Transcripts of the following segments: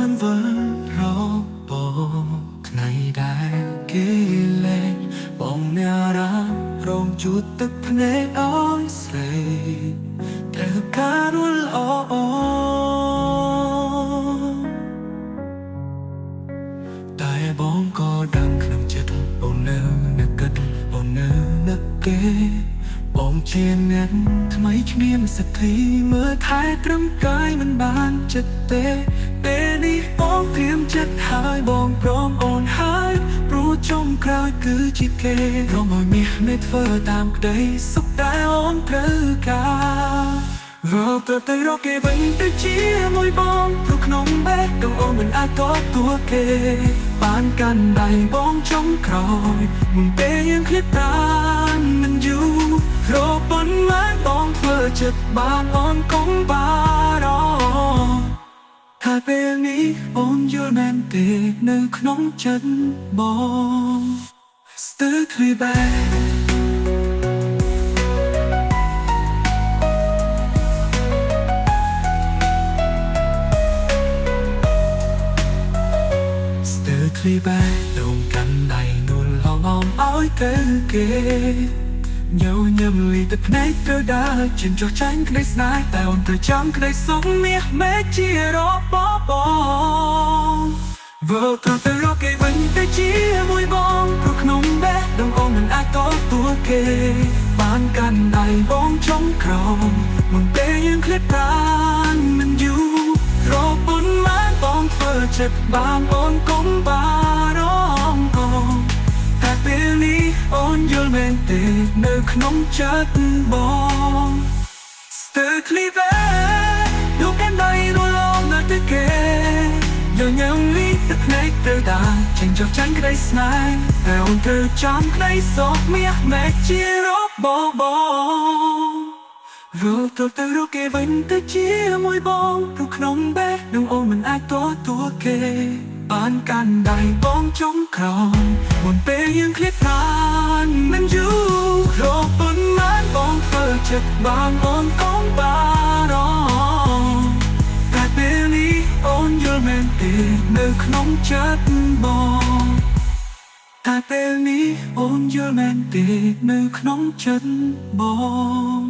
មិនវិលរកបងថ្ងៃដែលគេលែងបងអ្នករារងជួតទឹកភ្នែកអោយស្រីត្រូវការរលអតែបងក៏ដឹងក្នុងចិត្តអូននៅនឹកគិតអូននៅនឹកគេបងជាអ្នកថ្មីគ្មានសទ្ធីមើលថែត្រឹមកាយមិនបានចិត្តទេពេលនេះបងព្រាមចិត្តហើយបងព្រមអូនហើយព្រោះចុងក្រោយគឺជាគេព្រមឲ្យមាសមេធ្វើតាមក្តីសុខដែលអូនត្រូវការទៅរកគេវិញទៅជាមួយបងព្រោះក្នុងបេះដូងអូនមិនអាចតទួគេបានកាន់ដៃបងចុងក្រោយមុនពេលយើងឃ្លាតប្រាណមិនយូររកប៉ុន្មានបងធ្វើចិត្តបានអូនកុំបារម្ភថាពេលនេះអូនយល់មែនទេនៅក្នុងចិត្តបងស្ទើរឃ្លីបែឃ្លីបែដងកាន់ដៃនួលហងអមឲ្យទៅគេញញឹមលីទឹកភ្នែកទៅដើរជិនចុះចាញ់ក្តីស្នេហ៍តែអូនត្រូវចាំក្តីសុខមាសមេជារបស់បងវើទៅរកគេវិញទៅជាមួយបងព្រោះក្នុងបេះដូងអូនមិនអាចតទួគេបានកាន់ដៃបងចុងក្រោយមុនពេលយើងឃ្លាតប្រាណមិនយូររកប៉ុន្មានបងធ្វើចិត្តបានអូនកុំបារម្ភតែពេលនេះអូនយល់មែនទេនៅក្នុងចិត្តបងស្ទើរឃ្លីបែดูกันได้รู้ลองនៅទៅគេញញឹមលីទឹកភ្នែកទៅតាចេញចុះចាញ់ក្តីស្នេហ៍តែអូនត្រូវចាំក្តីសុខមាសមេជារបស់បងទៅរកគេវិញទៅជាមួយបងព្រោះក្នុងបេះដូងអូនមិនអាចតទួគេបានកាន់ដៃបងចុងក្រោយមុនពេលយើងឃ្លាតប្រាណមិនយូររកប៉ុន្មានបងធ្វើចិត្តបានអូនកុំបារម្ភតែពេលនេះអូនយល់មែនទេនៅក្នុងចិត្តបងតែពេលនេះអូនយល់មែនទេនៅក្នុងចិត្តបង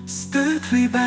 Still clear back